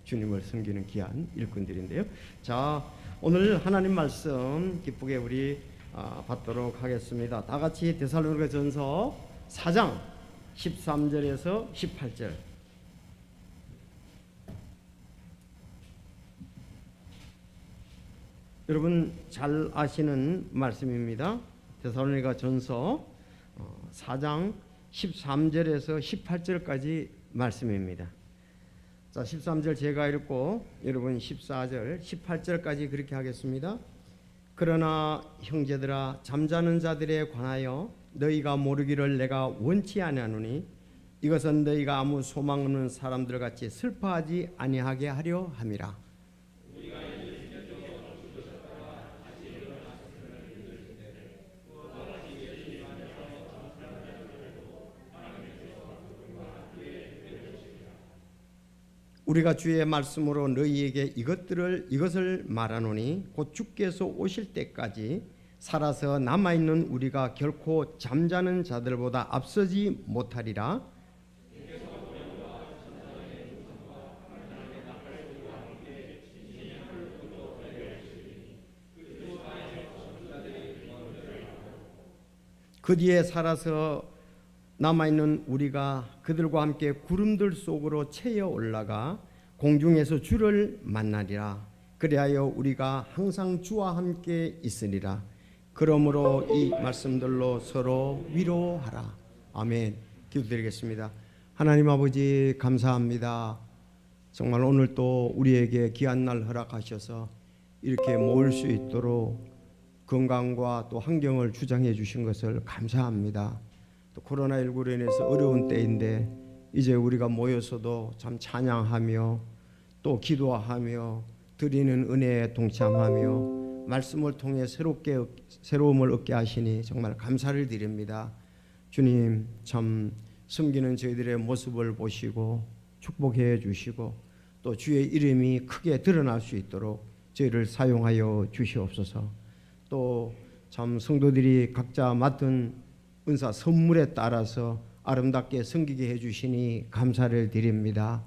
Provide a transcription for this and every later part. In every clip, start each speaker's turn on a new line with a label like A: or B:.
A: 주님을 섬기는 귀한 일꾼들인데요. 자, 오늘 하나님 말씀 기쁘게 우리 받도록 하겠습니다. 다 같이 데살로니가전서 4장 13절에서 18절. 여러분 잘 아시는 말씀입니다. 데살로니가전서 4장 13절에서 18절까지 말씀입니다. 자, 13절 제가 읽고 여러분 14절, 18절까지 그렇게 하겠습니다. 그러나 형제들아, 잠자는 자들에 관하여 너희가 모르기를 내가 원치 아니하노니 이것은 너희가 아무 소망 없는 사람들 같이 슬퍼하지 아니하게 하려 함이라. 우리가 주의 말씀으로 너희에게 이것을 말하노니 곧 주께서 오실 때까지 살아서 남아있는 우리가 결코 잠자는 자들보다 앞서지 못하리라. 그 뒤에 살아서 남아있는 우리가 그들과 함께 구름들 속으로 채여 올라가 공중에서 주를 만나리라. 그리하여 우리가 항상 주와 함께 있으리라. 그러므로 이 말씀들로 서로 위로하라. 아멘. 기도드리겠습니다. 하나님 아버지 감사합니다. 정말 오늘 또 우리에게 귀한 날 허락하셔서 이렇게 모일 수 있도록 건강과 또 환경을 주장해 주신 것을 감사합니다. 또 코로나19로 인해서 어려운 때인데 이제 우리가 모여서도 참 찬양하며 또 기도하며 드리는 은혜에 동참하며 말씀을 통해 새로움을 얻게 하시니 정말 감사를 드립니다. 주님, 참 섬기는 저희들의 모습을 보시고 축복해 주시고 또 주의 이름이 크게 드러날 수 있도록 저희를 사용하여 주시옵소서. 또 참 성도들이 각자 맡은 은사 선물에 따라서 아름답게 섬기게 해주시니 감사를 드립니다.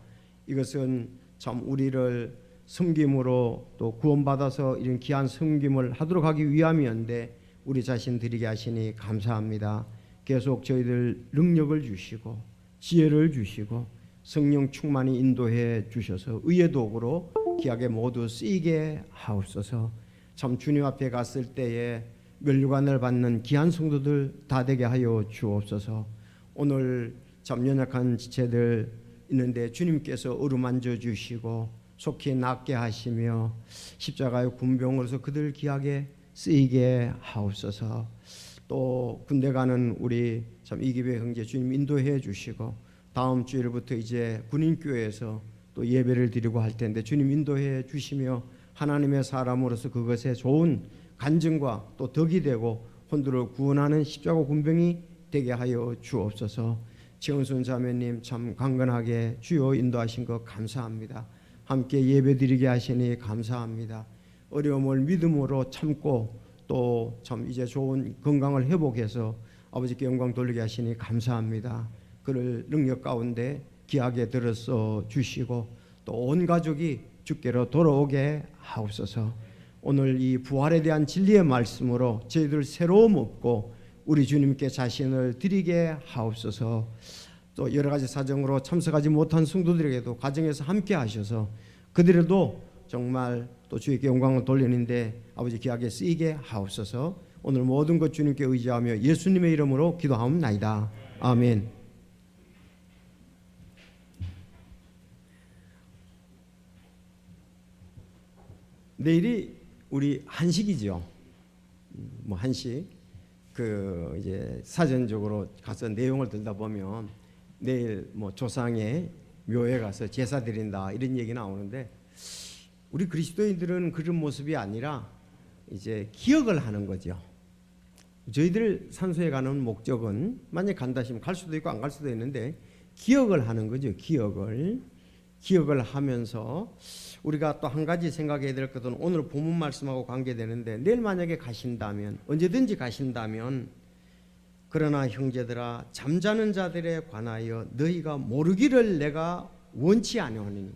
A: 이것은 참 우리를 섬김으로 또 구원받아서 이런 귀한 섬김을 하도록 하기 위함이었는데 우리 자신 드리게 하시니 감사합니다. 계속 저희들 능력을 주시고 지혜를 주시고 성령 충만히 인도해 주셔서 의의 도구로 귀하게 모두 쓰이게 하옵소서. 참 주님 앞에 갔을 때에 면류관을 받는 귀한 성도들 다 되게 하여 주옵소서. 오늘 참 연약한 지체들 있는데 주님께서 어루만져 주시고 속히 낫게 하시며 십자가의 군병으로서 그들 귀하게 쓰이게 하옵소서. 또 군대 가는 우리 참 이기배 형제 주님 인도해 주시고 다음 주일부터 이제 군인교회에서 또 예배를 드리고 할 텐데 주님 인도해 주시며 하나님의 사람으로서 그것에 좋은 간증과 또 덕이 되고 혼들을 구원하는 십자가 군병이 되게 하여 주옵소서. 최은순 자매님 참 강건하게 주여 인도하신 것 감사합니다. 함께 예배드리게 하시니 감사합니다. 어려움을 믿음으로 참고 또 참 이제 좋은 건강을 회복해서 아버지께 영광 돌리게 하시니 감사합니다. 그를 능력 가운데 귀하게 들어서 주시고 또 온 가족이 주께로 돌아오게 하옵소서. 오늘 이 부활에 대한 진리의 말씀으로 저희들 새로움 얻고 우리 주님께 자신을 드리게 하옵소서. 또 여러 가지 사정으로 참석하지 못한 성도들에게도 가정에서 함께 하셔서 그들도 정말 또 주에게 영광을 돌리는데 아버지 귀하게 쓰이게 하옵소서. 오늘 모든 것 주님께 의지하며 예수님의 이름으로 기도하옵나이다. 아멘. 내일이 우리 한식이죠. 뭐 한식 그 이제 사전적으로 가서 내용을 들다 보면 내일 뭐 조상의 묘에 가서 제사 드린다 이런 얘기 나오는데 우리 그리스도인들은 그런 모습이 아니라 이제 기억을 하는 거죠. 저희들 산소에 가는 목적은 만약 간다 하시면 갈 수도 있고 안 갈 수도 있는데 기억을 하는 거죠. 기억을 하면서 우리가 또 한 가지 생각해야 될 것은 오늘 본문 말씀하고 관계되는데 내일 만약에 가신다면 언제든지 가신다면 그러나 형제들아 잠자는 자들에 관하여 너희가 모르기를 내가 원치 아니하노니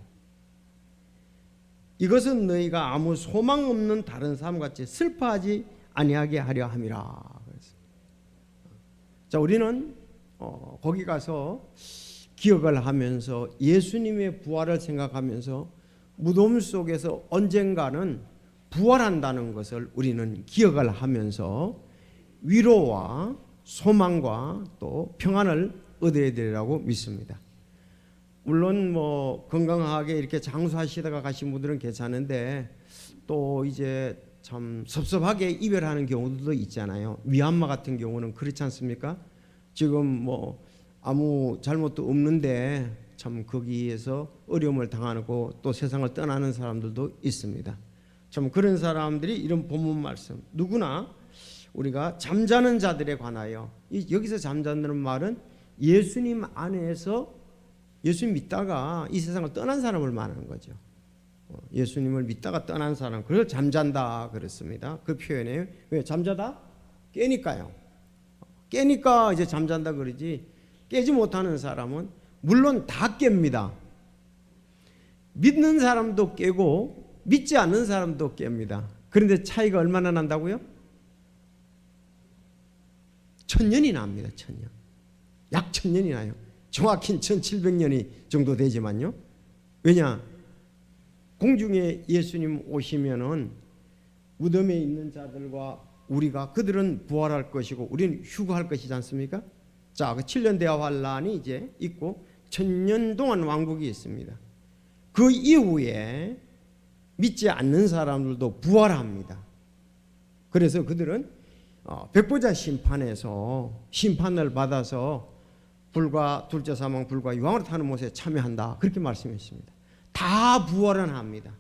A: 이것은 너희가 아무 소망 없는 다른 사람같이 슬퍼하지 아니하게 하려 함이라. 자, 우리는 거기 가서 기억을 하면서 예수님의 부활을 생각하면서 무덤 속에서 언젠가는 부활한다는 것을 우리는 기억을 하면서 위로와 소망과 또 평안을 얻어야 되리라고 믿습니다. 물론 뭐 건강하게 이렇게 장수하시다가 가신 분들은 괜찮은데 또 이제 참 섭섭하게 이별하는 경우도 있잖아요. 미얀마 같은 경우는 그렇지 않습니까? 지금 뭐 아무 잘못도 없는데 참 거기에서 어려움을 당하고 또 세상을 떠나는 사람들도 있습니다. 참 그런 사람들이 이런 본문 말씀, 누구나 우리가 잠자는 자들에 관하여, 여기서 잠자는 말은 예수님 안에서 예수님 믿다가 이 세상을 떠난 사람을 말하는 거죠. 예수님을 믿다가 떠난 사람, 그래서 잠잔다 그랬습니다. 그 표현이에요. 왜 잠자다? 깨니까요. 깨니까 이제 잠잔다 그러지, 깨지 못하는 사람은 물론 다 깹니다. 믿는 사람도 깨고 믿지 않는 사람도 깹니다. 그런데 차이가 얼마나 난다고요? 1000년이 납니다. 1000년. 약 1000년이 나요. 정확히는 1700년이 정도 되지만요. 왜냐? 공중에 예수님 오시면은 무덤에 있는 자들과 우리가, 그들은 부활할 것이고 우리는 휴거할 것이지 않습니까? 자, 그 7년 대화 환란이 이제 있고 1000년 동안 왕국이 있습니다. 그 이후에 믿지 않는 사람들도 부활합니다. 그래서 그들은 백보자 심판에서 심판을 받아서 불과 둘째 사망, 불과 유황으로 타는 못에 참여한다, 그렇게 말씀했습니다. 다 부활은 합니다.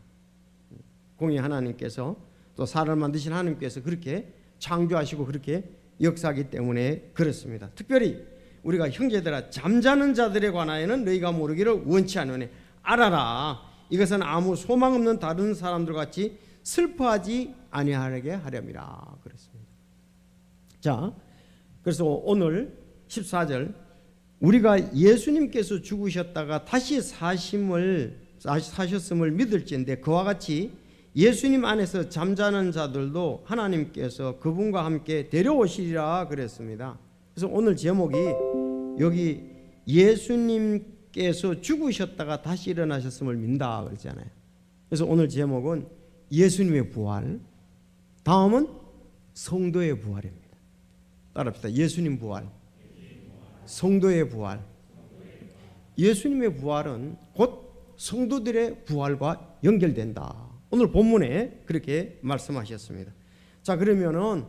A: 공의 하나님께서 또 사람을 만드신 하나님께서 그렇게 창조하시고 그렇게 역사하기 때문에 그렇습니다. 특별히 우리가 형제들아, 잠자는 자들에 관하여는 너희가 모르기를 원치 않으니 알아라. 이것은 아무 소망 없는 다른 사람들 같이 슬퍼하지 아니하게 하렴이라 그랬습니다. 자, 그래서 오늘 14절, 우리가 예수님께서 죽으셨다가 다시 사셨음을 믿을지인데 그와 같이 예수님 안에서 잠자는 자들도 하나님께서 그분과 함께 데려오시리라 그랬습니다. 그래서 오늘 제목이 여기 예수님께서 죽으셨다가 다시 일어나셨음을 믿는다 그랬잖아요. 그래서 오늘 제목은 예수님의 부활, 다음은 성도의 부활입니다. 따라합시다. 예수님 부활, 성도의 부활. 예수님의 부활은 곧 성도들의 부활과 연결된다. 오늘 본문에 그렇게 말씀하셨습니다. 자, 그러면은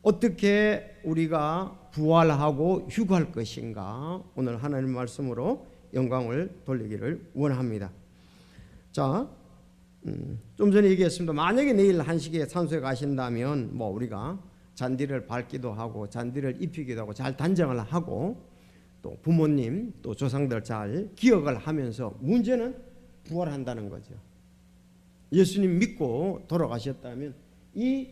A: 어떻게 우리가 부활하고 휴거할 것인가, 오늘 하나님 말씀으로 영광을 돌리기를 원합니다. 자, 좀 전에 얘기했습니다. 만약에 내일 한식에 산소에 가신다면 뭐 우리가 잔디를 밟기도 하고 잔디를 입히기도 하고 잘 단정을 하고 또 부모님 또 조상들 잘 기억을 하면서, 문제는 부활한다는 거죠. 예수님 믿고 돌아가셨다면 이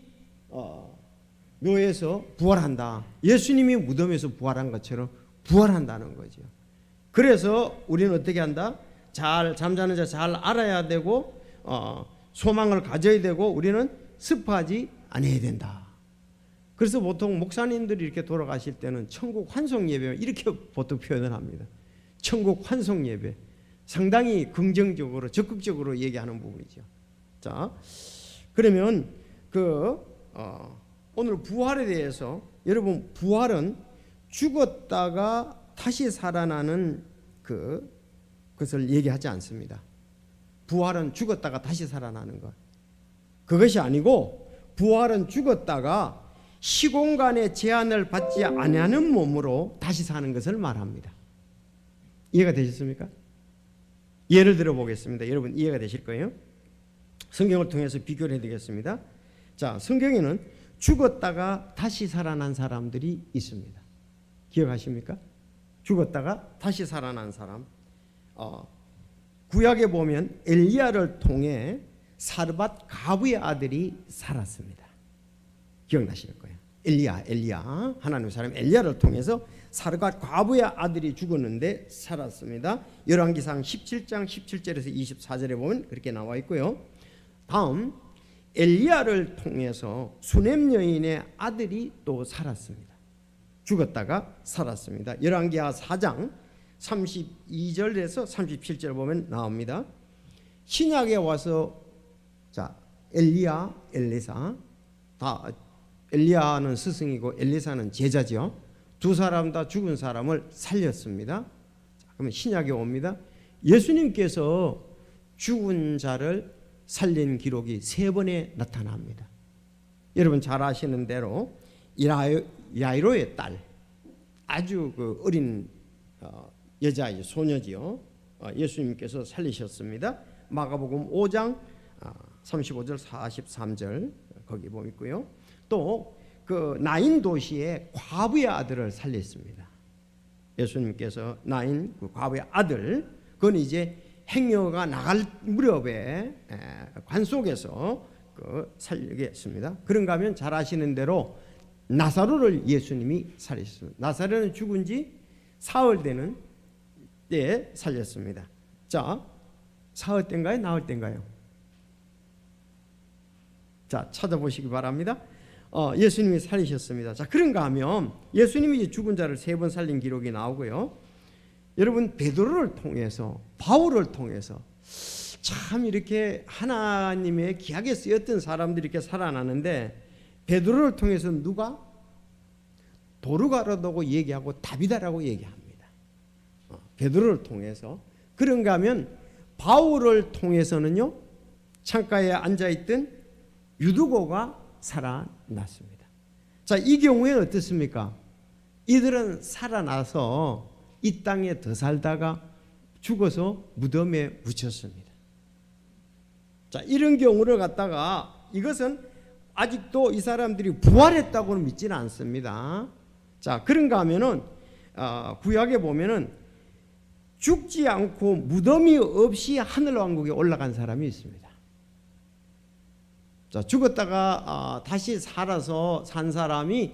A: 묘에서 부활한다. 예수님이 무덤에서 부활한 것처럼 부활한다는 거죠. 그래서 우리는 어떻게 한다? 잘 잠자는 자 잘 알아야 되고 소망을 가져야 되고 우리는 슬퍼하지 않아야 된다. 그래서 보통 목사님들이 이렇게 돌아가실 때는 천국 환송 예배 이렇게 보통 표현을 합니다. 천국 환송 예배, 상당히 긍정적으로 적극적으로 얘기하는 부분이죠. 자, 그러면 오늘 부활에 대해서, 여러분 부활은 죽었다가 다시 살아나는 그것을 얘기하지 않습니다. 부활은 죽었다가 다시 살아나는 것, 그것이 아니고 부활은 죽었다가 시공간의 제한을 받지 아니하는 몸으로 다시 사는 것을 말합니다. 이해가 되셨습니까? 예를 들어 보겠습니다. 여러분 이해가 되실 거예요. 성경을 통해서 비교를 해드리겠습니다. 자, 성경에는 죽었다가 다시 살아난 사람들이 있습니다. 기억하십니까? 죽었다가 다시 살아난 사람. 구약에 보면 엘리야를 통해 사르밧 가부의 아들이 살았습니다. 기억나실 거예요. 엘리야, 하나님의 사람 엘리야를 통해서 사르밧 과부의 아들이 죽었는데 살았습니다. 열왕기상 17장 17절에서 24절에 보면 그렇게 나와 있고요. 다음 엘리야를 통해서 수넴 여인의 아들이 또 살았습니다. 죽었다가 살았습니다. 열왕기하 4장 32절에서 37절 보면 나옵니다. 신약에 와서 자 엘리야, 엘리사 다 엘리야는 스승이고 엘리사는 제자죠. 두 사람 다 죽은 사람을 살렸습니다. 자, 그러면 신약에 옵니다. 예수님께서 죽은 자를 살린 기록이 3번에 나타납니다. 여러분 잘 아시는 대로 야이로의 딸, 아주 그 어린 여자의 소녀지요. 예수님께서 살리셨습니다. 마가복음 5장 35절 43절 거기 보면 있고요. 또 그 나인 도시의 과부의 아들을 살렸습니다. 예수님께서 나인 그 과부의 아들, 그건 이제 행여가 나갈 무렵에 관 속에서 그 살리게 했습니다. 그런가 하면 잘 아시는 대로 나사로를 예수님이 살리셨습니다. 나사로는 죽은 지 사흘 되는 때에 살렸습니다. 자, 사흘 때인가요? 나흘 때인가요? 자, 찾아보시기 바랍니다. 예수님이 살리셨습니다. 자, 그런가 하면 예수님이 이제 죽은 자를 3번 살린 기록이 나오고요. 여러분 베드로를 통해서, 바울을 통해서 참 이렇게 하나님의 기하게 쓰였던 사람들이 이렇게 살아나는데, 베드로를 통해서 누가? 도르가라고 얘기하고 다비다라고 얘기합니다. 베드로를 통해서. 그런가 하면 바울을 통해서는요, 창가에 앉아있던 유두고가 살아났습니다. 자, 이 경우에는 어떻습니까? 이들은 살아나서 이 땅에 더 살다가 죽어서 무덤에 묻혔습니다. 자, 이런 경우를 갖다가 이것은 아직도 이 사람들이 부활했다고는 믿지는 않습니다. 자, 그런가 하면은 구약에 보면은 죽지 않고 무덤이 없이 하늘왕국에 올라간 사람이 있습니다. 자, 죽었다가 다시 살아서 산 사람이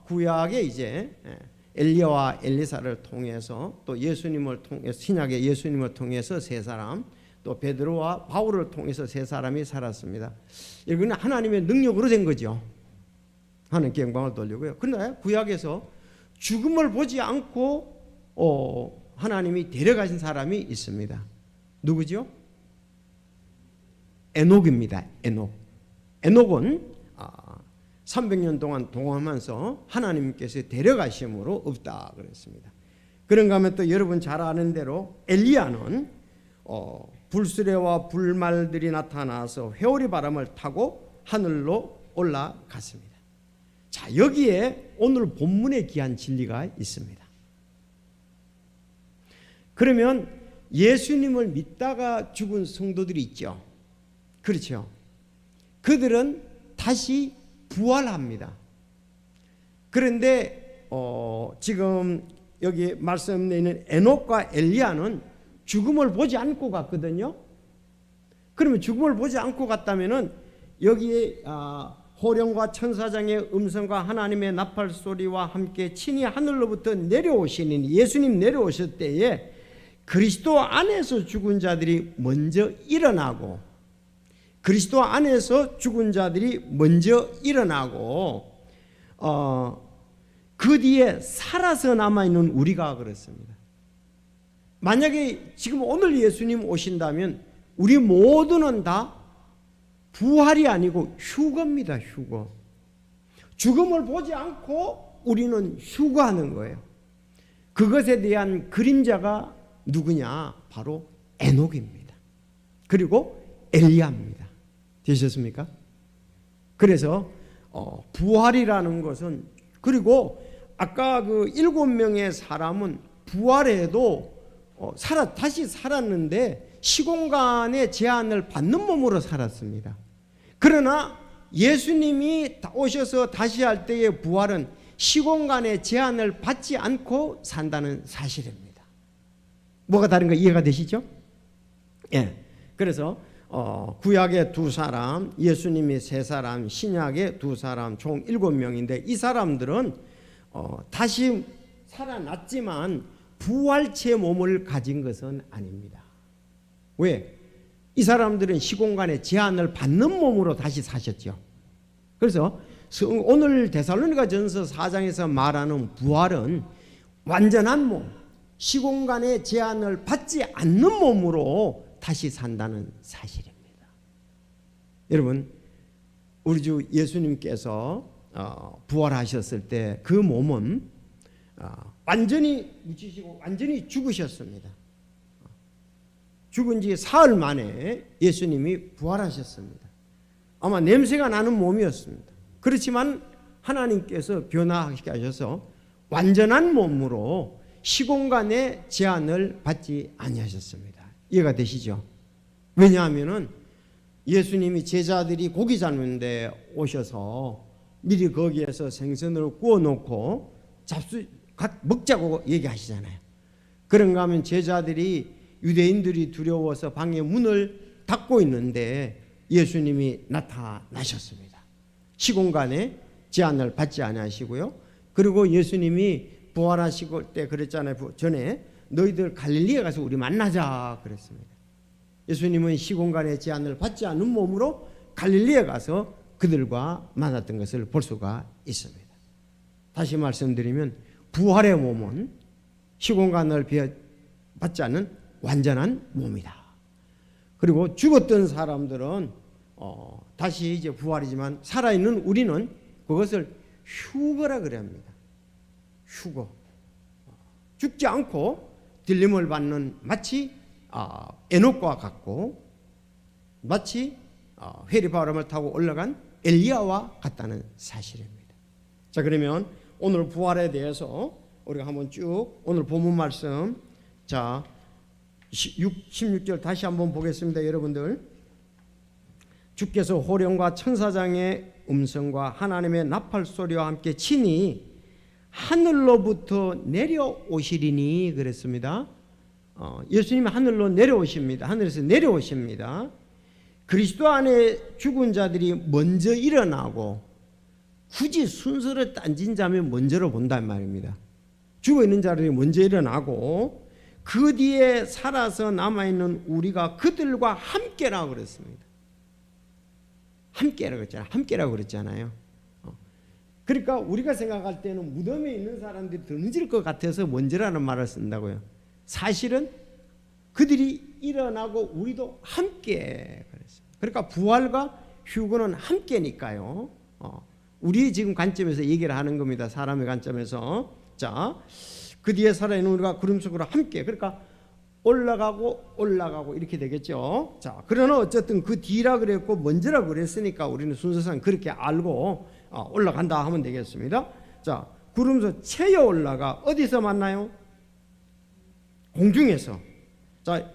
A: 구약에 이제 엘리야와 엘리사를 통해서, 또 예수님을 통해서, 신약의 예수님을 통해서 3사람, 또 베드로와 바울을 통해서 3사람이 살았습니다. 이거는 하나님의 능력으로 된 거죠. 하나님께 영광을 돌리고요. 그러나 구약에서 죽음을 보지 않고 하나님이 데려가신 사람이 있습니다. 누구죠? 에녹입니다. 에녹은 300년 동안 동행하면서 하나님께서 데려가심으로 없다 그랬습니다. 그런가 하면 또 여러분 잘 아는 대로 엘리야는 불수레와 불말들이 나타나서 회오리 바람을 타고 하늘로 올라갔습니다. 자, 여기에 오늘 본문의 귀한 진리가 있습니다. 그러면 예수님을 믿다가 죽은 성도들이 있죠. 그렇죠. 그들은 다시 부활합니다. 그런데 지금 여기 말씀에 있는 에녹과 엘리야는 죽음을 보지 않고 갔거든요. 그러면 죽음을 보지 않고 갔다면은 여기에 호령과 천사장의 음성과 하나님의 나팔 소리와 함께 친히 하늘로부터 내려오시는 예수님 내려오실 때에 그리스도 안에서 죽은 자들이 먼저 일어나고, 그리스도 안에서 죽은 자들이 먼저 일어나고 그 뒤에 살아서 남아있는 우리가 그렇습니다. 만약에 지금 오늘 예수님 오신다면 우리 모두는 다 부활이 아니고 휴거입니다. 휴거. 죽음을 보지 않고 우리는 휴거하는 거예요. 그것에 대한 그림자가 누구냐? 바로 에녹입니다. 그리고 엘리야입니다. 되셨습니까? 그래서 부활이라는 것은, 그리고 아까 그 7명의 사람은 부활해도 다시 살았는데 시공간의 제한을 받는 몸으로 살았습니다. 그러나 예수님이 오셔서 다시 할 때의 부활은 시공간의 제한을 받지 않고 산다는 사실입니다. 뭐가 다른가 이해가 되시죠? 예. 그래서 구약의 2사람, 예수님이 3사람, 신약의 2사람, 총 7명인데 이 사람들은 다시 살아났지만 부활체 몸을 가진 것은 아닙니다. 왜? 이 사람들은 시공간의 제한을 받는 몸으로 다시 사셨죠. 그래서 오늘 데살로니가전서 4장에서 말하는 부활은 완전한 몸, 시공간의 제한을 받지 않는 몸으로 다시 산다는 사실입니다. 여러분, 우리 주 예수님께서 부활하셨을 때 그 몸은 완전히 묻히시고 완전히 죽으셨습니다. 죽은 지 사흘 만에 예수님이 부활하셨습니다. 아마 냄새가 나는 몸이었습니다. 그렇지만 하나님께서 변화하게 하셔서 완전한 몸으로 시공간의 제한을 받지 아니하셨습니다. 이해가 되시죠? 왜냐하면은 예수님이 제자들이 고기 잡는데 오셔서 미리 거기에서 생선을 구워 놓고 먹자고 얘기하시잖아요. 그런가 하면 제자들이 유대인들이 두려워서 방의 문을 닫고 있는데 예수님이 나타나셨습니다. 시공간에 제한을 받지 아니하시고요. 그리고 예수님이 부활하시고 때 그랬잖아요. 전에 너희들 갈릴리에 가서 우리 만나자 그랬습니다. 예수님은 시공간의 제한을 받지 않는 몸으로 갈릴리에 가서 그들과 만났던 것을 볼 수가 있습니다. 다시 말씀드리면 부활의 몸은 시공간을 받지 않는 완전한 몸이다. 그리고 죽었던 사람들은 다시 이제 부활이지만 살아있는 우리는 그것을 휴거라 그래 합니다. 휴거. 죽지 않고 들림을 받는 마치 에녹과 같고 마치 회리바람을 타고 올라간 엘리야와 같다는 사실입니다. 자, 그러면 오늘 부활에 대해서 우리가 한번 쭉 오늘 본문 말씀 자 16절 다시 한번 보겠습니다. 여러분들, 주께서 호령과 천사장의 음성과 하나님의 나팔 소리와 함께 친히 하늘로부터 내려오시리니 그랬습니다. 예수님이 하늘로 내려오십니다. 하늘에서 내려오십니다. 그리스도 안에 죽은 자들이 먼저 일어나고, 굳이 순서를 딴진 자면 먼저로 본단 말입니다. 죽어있는 자들이 먼저 일어나고 그 뒤에 살아서 남아있는 우리가 그들과 함께라고 그랬습니다. 함께라고 그랬잖아요. 그러니까 우리가 생각할 때는 무덤에 있는 사람들이 더 늦을 것 같아서 먼저라는 말을 쓴다고요. 사실은 그들이 일어나고 우리도 함께 그랬습니다. 그러니까 부활과 휴거는 함께니까요. 우리 지금 관점에서 얘기를 하는 겁니다. 사람의 관점에서. 자, 그 뒤에 살아있는 우리가 구름 속으로 함께, 그러니까 올라가고 이렇게 되겠죠. 자, 그러나 어쨌든 그 뒤라 그랬고 먼저라 그랬으니까 우리는 순서상 그렇게 알고 올라간다 하면 되겠습니다. 자, 구름서 채여 올라가 어디서 만나요? 공중에서. 자,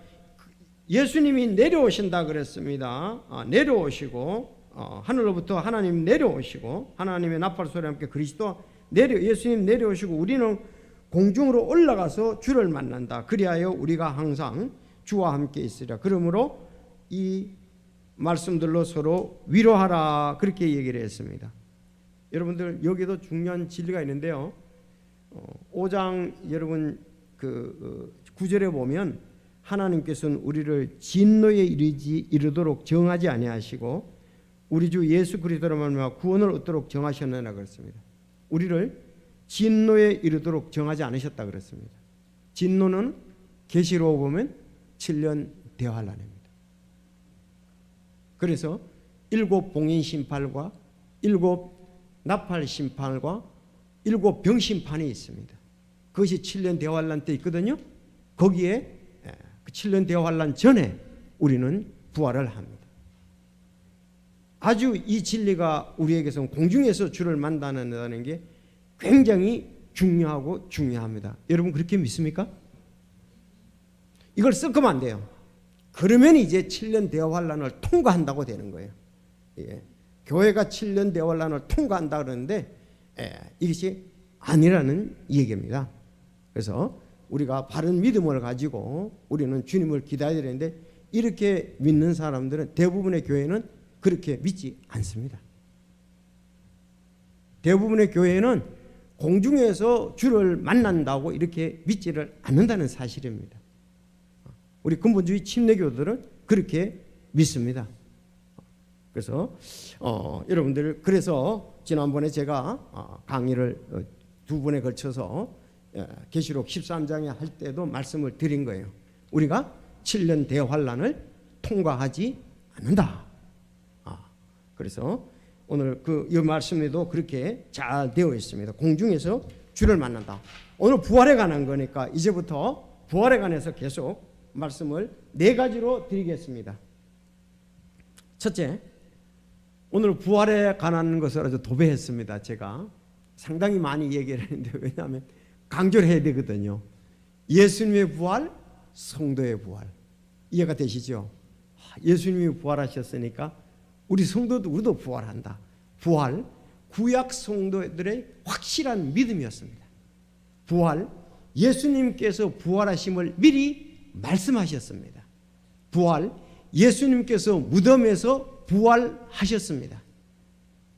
A: 예수님이 내려오신다 그랬습니다. 내려오시고 하늘로부터 하나님 내려오시고 하나님의 나팔 소리와 함께 예수님 내려오시고 우리는 공중으로 올라가서 주를 만난다. 그리하여 우리가 항상 주와 함께 있으리라. 그러므로 이 말씀들로 서로 위로하라. 그렇게 얘기를 했습니다. 여러분들, 여기도 중요한 진리가 있는데요. 5장 여러분 그 9절에 보면 하나님께서는 우리를 진노에 이르도록 정하지 아니하시고 우리 주 예수 그리스도로 말미암아 구원을 얻도록 정하셨느니라 그랬습니다. 우리를 진노에 이르도록 정하지 않으셨다 그랬습니다. 진노는 계시록 보면 7년 대환란입니다. 그래서 7 봉인 심판과 7 나팔 심판과 7 병 심판이 있습니다. 그것이 7년 대환란 때 있거든요. 거기에 그 7년 대환란 전에 우리는 부활을 합니다. 아주 이 진리가 우리에게서 공중에서 주를 만나는 게 굉장히 중요하고 중요합니다. 여러분 그렇게 믿습니까? 이걸 섞으면 안 돼요. 그러면 이제 7년 대환란을 통과한다고 되는 거예요. 예. 교회가 7년 대환란을 통과한다 그러는데 이것이 아니라는 얘기입니다. 그래서 우리가 바른 믿음을 가지고 우리는 주님을 기다려야 되는데 이렇게 믿는 사람들은 대부분의 교회는 그렇게 믿지 않습니다. 대부분의 교회는 공중에서 주를 만난다고 이렇게 믿지를 않는다는 사실입니다. 우리 근본주의 침례교들은 그렇게 믿습니다. 그래서 여러분들, 그래서 지난번에 제가 강의를 두 번에 걸쳐서 계시록 13장에 할 때도 말씀을 드린 거예요. 우리가 7년 대환란을 통과하지 않는다. 그래서 오늘 이 말씀에도 그렇게 잘 되어 있습니다. 공중에서 주를 만난다. 오늘 부활에 관한 거니까 이제부터 부활에 관해서 계속 말씀을 4가지로 드리겠습니다. 첫째, 오늘 부활에 관한 것을 아주 도배했습니다. 제가 상당히 많이 얘기를 했는데, 왜냐하면 강조를 해야 되거든요. 예수님의 부활, 성도의 부활. 이해가 되시죠? 예수님이 부활하셨으니까 우리 성도도 우리도 부활한다. 부활, 구약 성도들의 확실한 믿음이었습니다. 부활, 예수님께서 부활하심을 미리 말씀하셨습니다. 부활, 예수님께서 무덤에서 부활하셨습니다.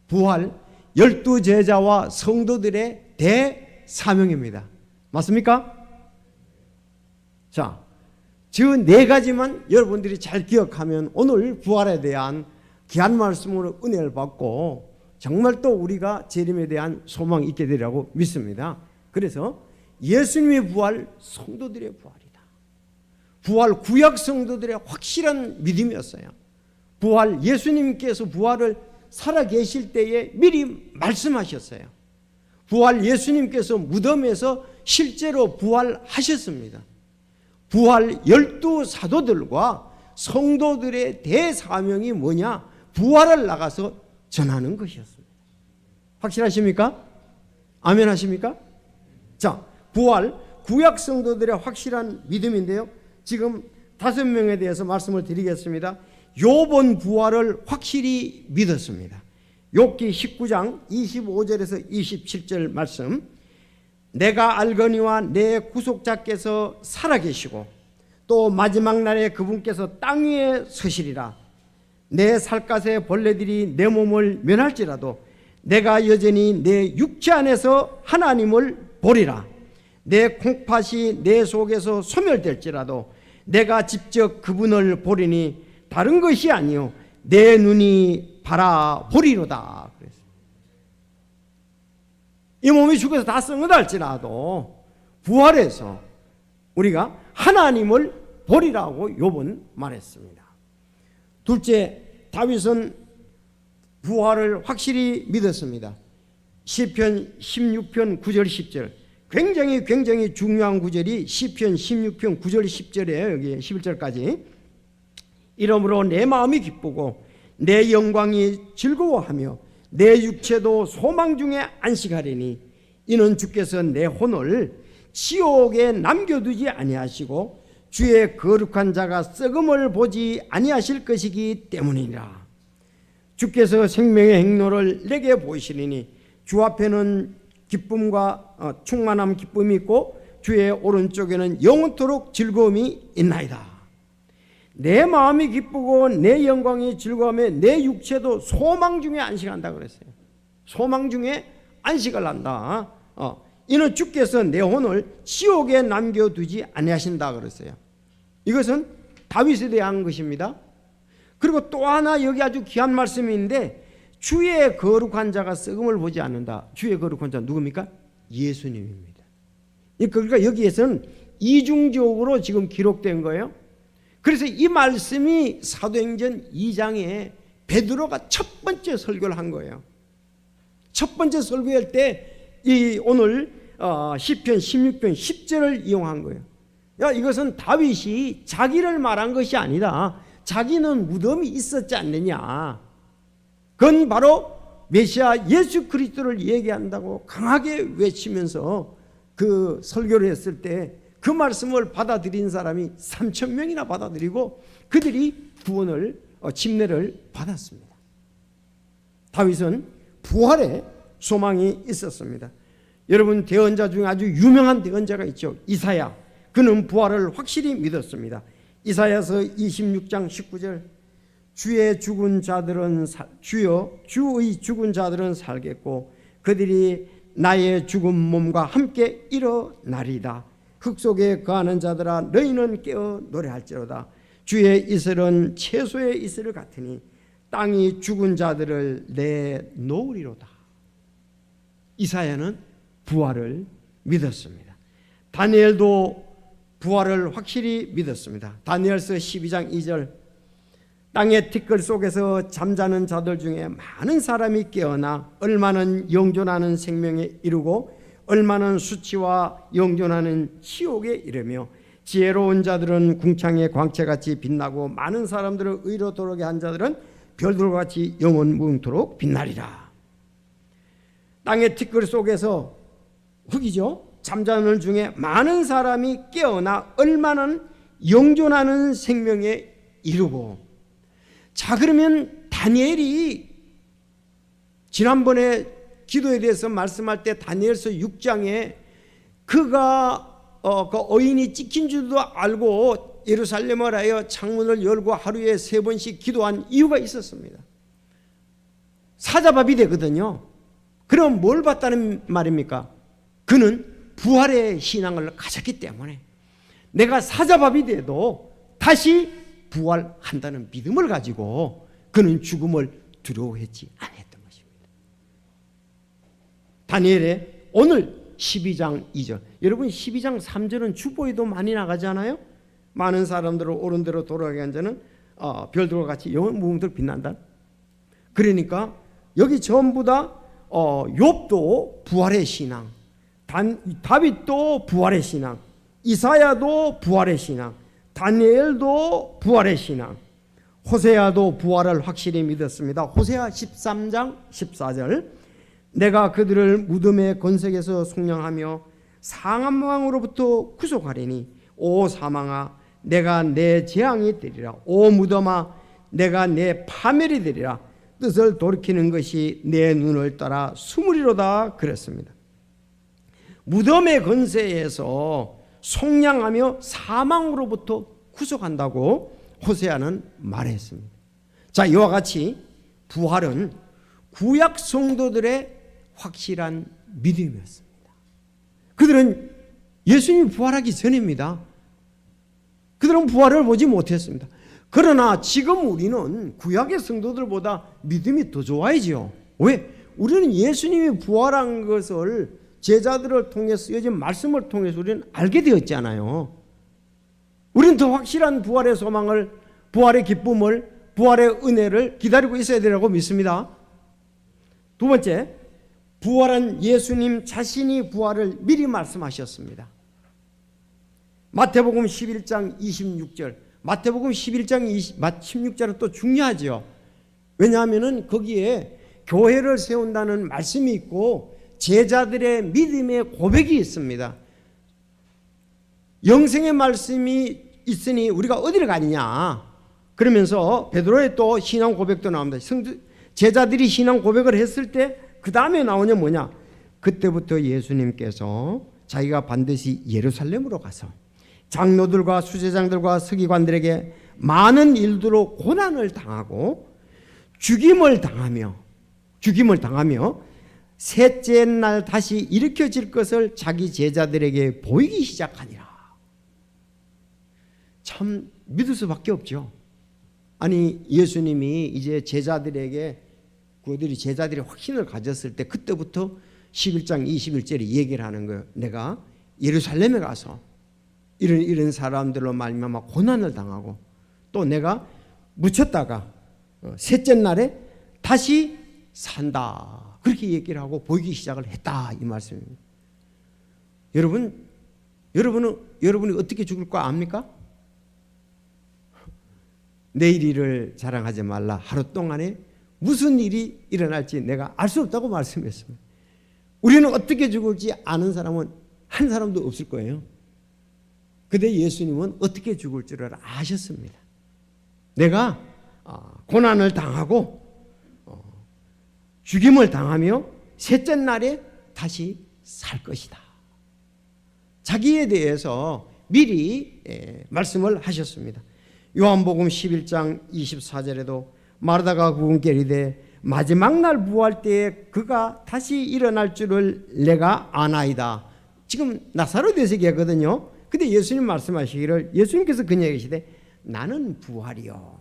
A: 부활, 12제자와 성도들의 대사명입니다. 맞습니까? 자, 저 4가지만 여러분들이 잘 기억하면 오늘 부활에 대한 귀한 말씀으로 은혜를 받고 정말 또 우리가 재림에 대한 소망이 있게 되리라고 믿습니다. 그래서 예수님의 부활, 성도들의 부활이다. 부활, 구약 성도들의 확실한 믿음이었어요. 부활, 예수님께서 부활을 살아계실 때에 미리 말씀하셨어요. 부활, 예수님께서 무덤에서 실제로 부활하셨습니다. 부활, 12사도들과 성도들의 대사명이 뭐냐? 부활을 나가서 전하는 것이었습니다. 확실하십니까? 아멘 하십니까? 자, 부활, 구약 성도들의 확실한 믿음인데요, 지금 5명에 대해서 말씀을 드리겠습니다. 욥은 부활을 확실히 믿었습니다. 욥기 19장 25절에서 27절 말씀, 내가 알거니와 내 구속자께서 살아계시고 또 마지막 날에 그분께서 땅 위에 서시리라. 내 살갗의 벌레들이 내 몸을 면할지라도 내가 여전히 내 육체 안에서 하나님을 보리라. 내 콩팥이 내 속에서 소멸될지라도 내가 직접 그분을 보리니 다른 것이 아니요 내 눈이 바라보리로다. 이 몸이 죽어서 다 썩어날지라도 부활해서 우리가 하나님을 보리라고 욥은 말했습니다. 둘째, 다윗은 부활을 확실히 믿었습니다. 시편 16편 9절 10절, 굉장히 중요한 구절이 시편 16편 9절 10절에 여기 11절까지, 이러므로 내 마음이 기쁘고 내 영광이 즐거워하며 내 육체도 소망 중에 안식하리니 이는 주께서 내 혼을 지옥에 남겨두지 아니하시고 주의 거룩한 자가 썩음을 보지 아니하실 것이기 때문이라. 주께서 생명의 행로를 내게 보이시리니 주 앞에는 기쁨과 충만함 기쁨이 있고 주의 오른쪽에는 영원토록 즐거움이 있나이다. 내 마음이 기쁘고 내 영광이 즐거움에 내 육체도 소망 중에 안식한다 그랬어요. 소망 중에 안식을 한다. 이는 주께서 내 혼을 지옥에 남겨두지 아니하신다 그랬어요. 이것은 다윗에 대한 것입니다. 그리고 또 하나 여기 아주 귀한 말씀인데, 주의 거룩한 자가 썩음을 보지 않는다. 주의 거룩한 자 누굽니까? 예수님입니다. 그러니까 여기에서는 이중적으로 지금 기록된 거예요. 그래서 이 말씀이 사도행전 2장에 베드로가 첫 번째 설교를 한 거예요. 첫 번째 설교할 때 이 오늘 시편 16편 10절을 이용한 거예요. 이것은 다윗이 자기를 말한 것이 아니다. 자기는 무덤이 있었지 않느냐. 그건 바로 메시아 예수 그리스도를 얘기한다고 강하게 외치면서 그 설교를 했을 때 그 말씀을 받아들인 사람이 3,000명이나 받아들이고 그들이 구원을 침례를 받았습니다. 다윗은 부활에 소망이 있었습니다. 여러분, 대언자 중에 아주 유명한 대언자가 있죠. 이사야. 그는 부활을 확실히 믿었습니다. 이사야서 26장 19절, 주의 죽은 자들은 주의 죽은 자들은 살겠고 그들이 나의 죽은 몸과 함께 일어나리다. 흙 속에 거하는 자들아 너희는 깨어 노래할지로다. 주의 이슬은 채소의 이슬 같으니 땅이 죽은 자들을 내놓으리로다. 이사야는 부활을 믿었습니다. 다니엘도 부활을 확실히 믿었습니다. 다니엘서 12장 2절, 땅의 티끌 속에서 잠자는 자들 중에 많은 사람이 깨어나 얼마는 영존하는 생명에 이르고 얼마는 수치와 영존하는 치욕에 이르며 지혜로운 자들은 궁창의 광채같이 빛나고 많은 사람들을 의로 도르게 한 자들은 별들과 같이 영원 무궁토록 빛나리라. 땅의 티끌 속에서 흙이죠. 잠자는 중에 많은 사람이 깨어나 얼마는 영존하는 생명에 이르고. 자, 그러면 다니엘이 지난번에 기도에 대해서 말씀할 때 다니엘서 6장에 그가 그 어인이 찍힌 줄도 알고 예루살렘을 하여 창문을 열고 하루에 3번씩 기도한 이유가 있었습니다. 사자밥이 되거든요. 그럼 뭘 봤다는 말입니까? 그는 부활의 신앙을 가졌기 때문에 내가 사자밥이 돼도 다시 부활한다는 믿음을 가지고 그는 죽음을 두려워하지 않았던 것입니다. 다니엘의 오늘 12장 2절, 여러분 12장 3절은 주보에도 많이 나가잖아요. 많은 사람들을 옳은 대로 돌아가게 한 자는 별들과 같이 영원 무궁토록 빛난다. 그러니까 여기 전부 다 욥도 부활의 신앙, 다윗도 부활의 신앙, 이사야도 부활의 신앙, 다니엘도 부활의 신앙, 호세아도 부활을 확실히 믿었습니다. 호세아 13장 14절, 내가 그들을 무덤의 건색에서 속량하며 상함왕으로부터 구속하리니 오 사망아 내가 내 재앙이 되리라. 오 무덤아 내가 내 파멸이 되리라. 뜻을 돌이키는 것이 내 눈을 따라 숨으리로다. 그랬습니다. 무덤의 건세에서 속량하며 사망으로부터 구속한다고 호세아는 말했습니다. 자, 이와 같이 부활은 구약 성도들의 확실한 믿음이었습니다. 그들은 예수님이 부활하기 전입니다. 그들은 부활을 보지 못했습니다. 그러나 지금 우리는 구약의 성도들보다 믿음이 더 좋아야죠. 왜? 우리는 예수님이 부활한 것을 제자들을 통해서 요즘 말씀을 통해서 우리는 알게 되었잖아요. 우리는 더 확실한 부활의 소망을, 부활의 기쁨을, 부활의 은혜를 기다리고 있어야 되라고 믿습니다. 두 번째, 부활한 예수님 자신이 부활을 미리 말씀하셨습니다. 마태복음 11장 26절, 마태복음 11장 16절은 또 중요하죠. 왜냐하면 거기에 교회를 세운다는 말씀이 있고 제자들의 믿음의 고백이 있습니다. 영생의 말씀이 있으니 우리가 어디를 가느냐. 그러면서 베드로의 또 신앙 고백도 나옵니다. 제자들이 신앙 고백을 했을 때 그 다음에 나오냐 뭐냐. 그때부터 예수님께서 자기가 반드시 예루살렘으로 가서 장로들과 수제장들과 서기관들에게 많은 일들로 고난을 당하고 죽임을 당하며 셋째 날 다시 일으켜질 것을 자기 제자들에게 보이기 시작하니라. 참 믿을 수밖에 없죠. 아니 예수님이 이제 제자들에게 그들이 제자들이 확신을 가졌을 때 그때부터 11장 21절에 얘기를 하는 거예요. 내가 예루살렘에 가서 이런 사람들로 말미암아 고난을 당하고 또 내가 묻혔다가 셋째 날에 다시 산다. 그렇게 얘기를 하고 보이기 시작을 했다. 이 말씀입니다. 여러분이 어떻게 죽을 거 압니까? 내일 일을 자랑하지 말라. 하루 동안에 무슨 일이 일어날지 내가 알 수 없다고 말씀했습니다. 우리는 어떻게 죽을지 아는 사람은 한 사람도 없을 거예요. 그런데 예수님은 어떻게 죽을 줄을 아셨습니다. 내가 고난을 당하고 죽임을 당하며 셋째 날에 다시 살 것이다. 자기에 대해서 미리 말씀을 하셨습니다. 요한복음 11장 24절에도 마르다가 구근께 이르되 마지막 날 부활 때에 그가 다시 일어날 줄을 내가 아나이다. 지금 나사로 대세기거든요. 근데 예수님 말씀하시기를 예수님께서 그녀에게 이르시되 나는 부활이요,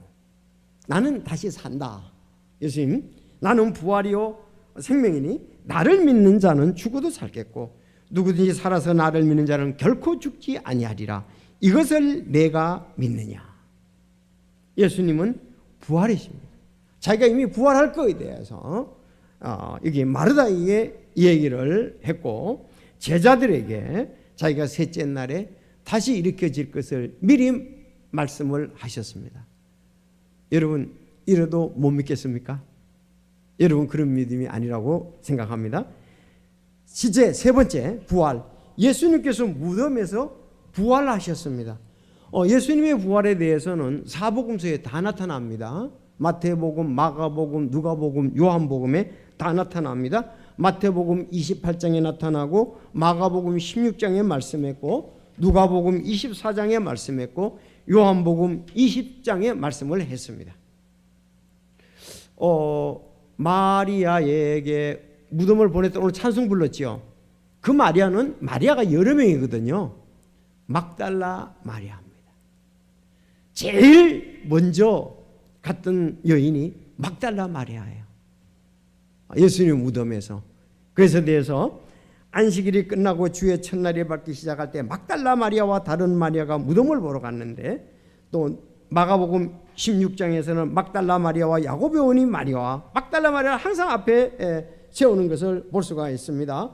A: 나는 다시 산다. 예수님, 나는 부활이요 생명이니 나를 믿는 자는 죽어도 살겠고 누구든지 살아서 나를 믿는 자는 결코 죽지 아니하리라. 이것을 내가 믿느냐. 예수님은 부활이십니다. 자기가 이미 부활할 것에 대해서 여기 마르다에게 얘기를 했고 제자들에게 자기가 셋째 날에 다시 일으켜질 것을 미리 말씀을 하셨습니다. 여러분, 이래도 못 믿겠습니까? 여러분, 그런 믿음이 아니라고 생각합니다. 시제 세 번째, 부활. 예수님께서 무덤에서 부활하셨습니다. 예수님의 부활에 대해서는 사복음서에 다 나타납니다. 마태복음, 마가복음, 누가복음, 요한복음에 다 나타납니다. 마태복음 28장에 나타나고 마가복음 16장에 말씀했고 누가복음 24장에 말씀했고 요한복음 20장에 말씀을 했습니다. 마리아에게 무덤을 보냈던, 오늘 찬송 불렀죠. 그 마리아가 여러 명이거든요. 막달라 마리아입니다. 제일 먼저 갔던 여인이 막달라 마리아예요. 예수님 무덤에서. 그래서 대해서 안식일이 끝나고 주의 첫날이 밝기 시작할 때 막달라 마리아와 다른 마리아가 무덤을 보러 갔는데, 또 마가복음 16장에서는 막달라 마리아와 야고보의 어머니 마리아와 막달라 마리아를 항상 앞에 세우는 것을 볼 수가 있습니다.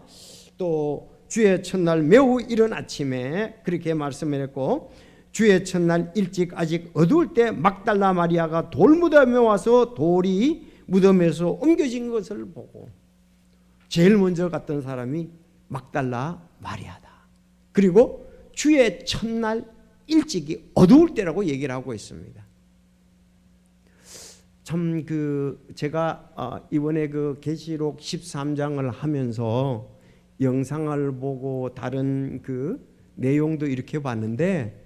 A: 또 주의 첫날 매우 이른 아침에 그렇게 말씀을 했고, 주의 첫날 일찍 아직 어두울 때 막달라 마리아가 돌무덤에 와서 돌이 무덤에서 옮겨진 것을 보고 제일 먼저 갔던 사람이 막달라 마리아다. 그리고 주의 첫날 일찍이 어두울 때라고 얘기를 하고 있습니다. 참 제가 이번에 계시록 13장을 하면서 영상을 보고 다른 내용도 이렇게 봤는데,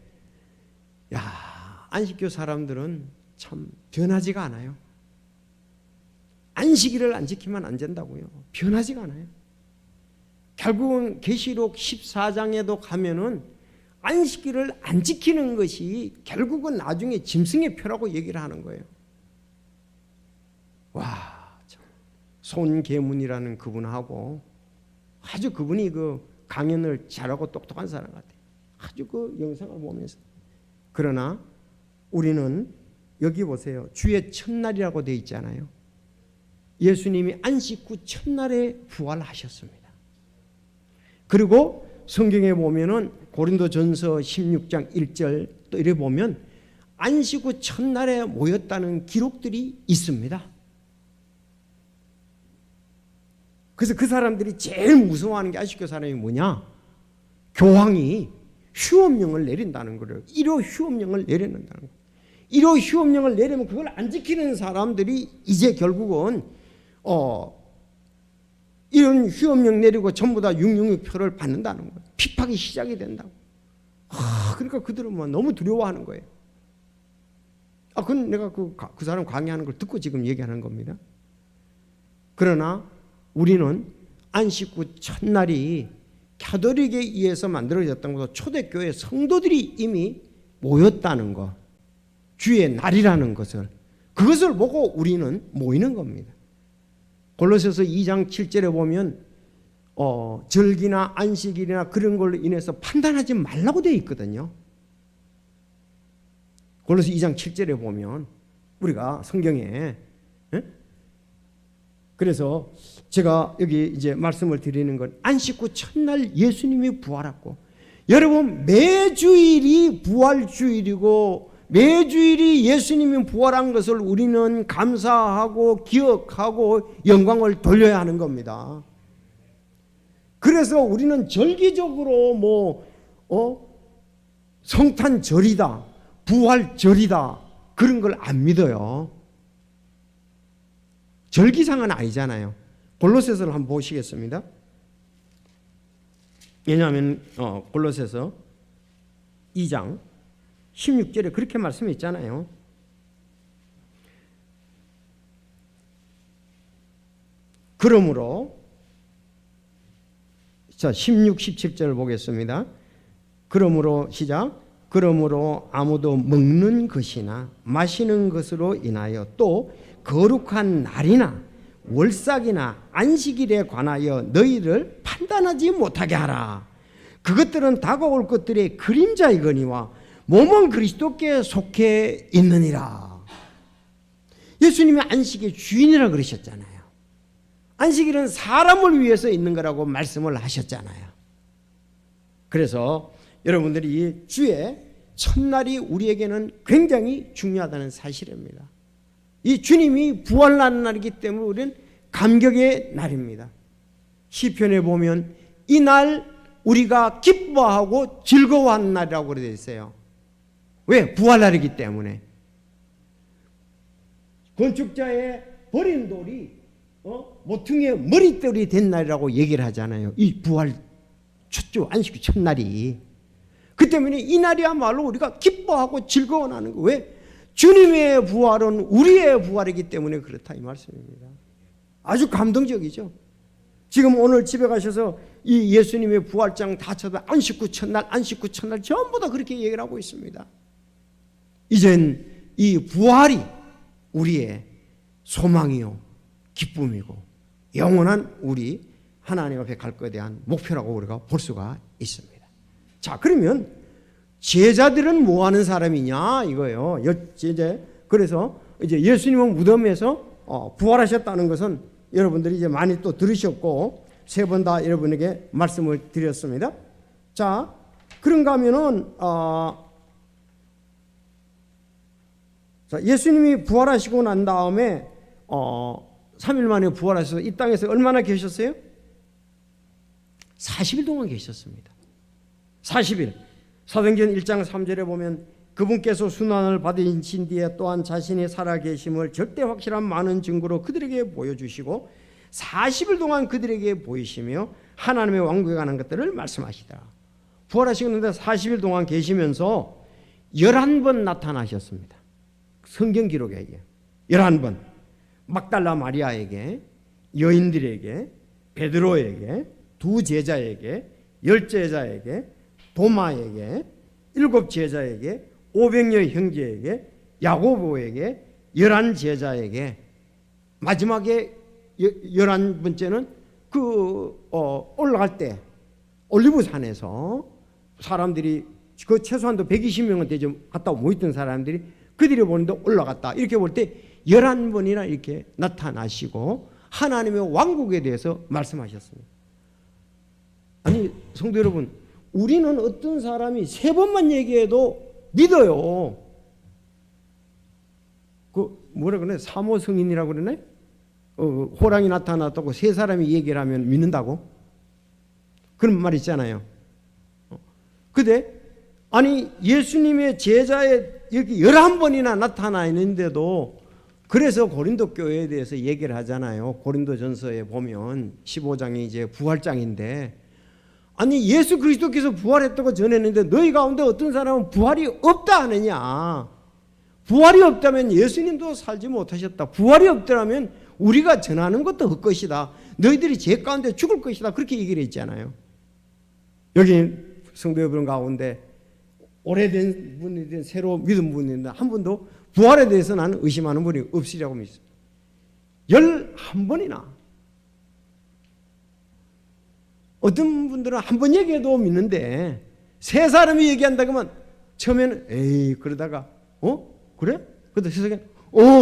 A: 안식교 사람들은 참 변하지가 않아요. 안식일을 안 지키면 안 된다고요. 변하지가 않아요. 결국은 계시록 14장에도 가면은 안식일을 안 지키는 것이 결국은 나중에 짐승의 표라고 얘기를 하는 거예요. 참 손계문이라는 그분하고 아주 그분이 강연을 잘하고 똑똑한 사람 같아요. 아주 영상을 보면서. 그러나 우리는 여기 보세요. 주의 첫날이라고 되어 있잖아요. 예수님이 안식 후 첫날에 부활하셨습니다. 그리고 성경에 보면은 고린도전서 16장 1절 또 이래 보면 안식 후 첫날에 모였다는 기록들이 있습니다. 그래서 그 사람들이 제일 무서워하는 게 안식교 사람이 뭐냐? 교황이 휴업령을 내린다는 거예요. 일요 휴업령을 내린다는 거예요. 일요 휴업령을 내리면 그걸 안 지키는 사람들이 이제 결국은 이런 휴업령 내리고 전부 다 666표를 받는다는 거예요. 핍박이 시작이 된다고. 그러니까 그들은 너무 두려워하는 거예요. 그건 내가 그 사람 강의하는 걸 듣고 지금 얘기하는 겁니다. 그러나 우리는 안식 후 첫날이 가톨릭에 의해서 만들어졌던 것도 초대교회 성도들이 이미 모였다는 것, 주의 날이라는 것을, 그것을 보고 우리는 모이는 겁니다. 골로새서 2장 7절에 보면 절기나 안식일이나 그런 걸로 인해서 판단하지 말라고 되어 있거든요. 골로새 2장 7절에 보면 우리가 성경에 그래서 제가 여기 이제 말씀을 드리는 건 안식 후 첫날 예수님이 부활했고, 여러분 매주일이 부활주일이고 매주일이 예수님이 부활한 것을 우리는 감사하고 기억하고 영광을 돌려야 하는 겁니다. 그래서 우리는 절기적으로 성탄절이다, 부활절이다 그런 걸 안 믿어요. 절기상은 아니잖아요. 골로새서를 한번 보시겠습니다. 왜냐하면 골로새서 2장 16절에 그렇게 말씀했잖아요. 그러므로 16, 17절 보겠습니다. 그러므로 시작. 그러므로 아무도 먹는 것이나 마시는 것으로 인하여 또 거룩한 날이나 월삭이나 안식일에 관하여 너희를 판단하지 못하게 하라. 그것들은 다가올 것들의 그림자이거니와 몸은 그리스도께 속해 있느니라. 예수님이 안식의 주인이라 그러셨잖아요. 안식일은 사람을 위해서 있는 거라고 말씀을 하셨잖아요. 그래서 여러분들이 주의 첫날이 우리에게는 굉장히 중요하다는 사실입니다. 이 주님이 부활하는 날이기 때문에 우리는 감격의 날입니다. 시편에 보면 이날 우리가 기뻐하고 즐거워하는 날이라고 되어 있어요. 왜? 부활날이기 때문에. 건축자의 버린 돌이 모퉁이의 머릿돌이 된 날이라고 얘기를 하잖아요. 이 부활 첫주 안식 첫날이. 그 때문에 이 날이야말로 우리가 기뻐하고 즐거워하는 거예요. 왜? 주님의 부활은 우리의 부활이기 때문에 그렇다 이 말씀입니다. 아주 감동적이죠. 지금 오늘 집에 가셔서 이 예수님의 부활장 다 쳐다 안식구 첫날 전부 다 그렇게 얘기를 하고 있습니다. 이젠 이 부활이 우리의 소망이요 기쁨이고 영원한 우리 하나님 앞에 갈 것에 대한 목표라고 우리가 볼 수가 있습니다. 자, 그러면 제자들은 뭐 하는 사람이냐 이거예요. 그래서 이제 예수님은 무덤에서 부활하셨다는 것은 여러분들이 이제 많이 또 들으셨고 세 번 다 여러분에게 말씀을 드렸습니다. 자, 그런가 하면은 예수님이 부활하시고 난 다음에 3일 만에 부활하셔서 이 땅에서 얼마나 계셨어요? 40일 동안 계셨습니다. 40일. 사도행전 1장 3절에 보면 그분께서 순환을 받으신 뒤에 또한 자신이 살아계심을 절대 확실한 많은 증거로 그들에게 보여주시고 40일 동안 그들에게 보이시며 하나님의 왕국에 관한 것들을 말씀하시더라. 부활하시는데 40일 동안 계시면서 11번 나타나셨습니다. 성경 기록에 11번. 막달라 마리아에게, 여인들에게, 베드로에게, 두 제자에게, 10제자에게, 도마에게, 7 제자에게, 500여 형제에게, 야고보에게, 11 제자에게, 마지막에 11번째는 올라갈 때 올리브산에서 사람들이 그 최소한도 120명은 되죠. 갔다 모였던 사람들이 그들이 보는데 올라갔다. 이렇게 볼 때 11번이나 이렇게 나타나시고 하나님의 왕국에 대해서 말씀하셨습니다. 아니 성도 여러분, 우리는 어떤 사람이 3번만 얘기해도 믿어요. 뭐라 그러네? 사모성인이라고 그러네? 호랑이 나타났다고 3사람이 얘기를 하면 믿는다고? 그런 말 있잖아요. 근데 아니 예수님의 제자에 이렇게 11번이나 나타나 있는데도 그래서 고린도 교회에 대해서 얘기를 하잖아요. 고린도전서에 보면 15장이 이제 부활장인데 아니 예수 그리스도께서 부활했다고 전했는데 너희 가운데 어떤 사람은 부활이 없다 하느냐. 부활이 없다면 예수님도 살지 못하셨다. 부활이 없더라면 우리가 전하는 것도 헛것이다. 너희들이 죄 가운데 죽을 것이다. 그렇게 얘기를 했잖아요. 여기 성도 여러분 가운데 오래된 분이든 새로 믿은 분인데 한 분도 부활에 대해서 나는 의심하는 분이 없으리라고 믿습니다. 11번이나 어떤 분들은 한 번 얘기해도 믿는데 3사람이 얘기한다 그러면 처음에는 에이 그러다가 그래? 그러다 세상에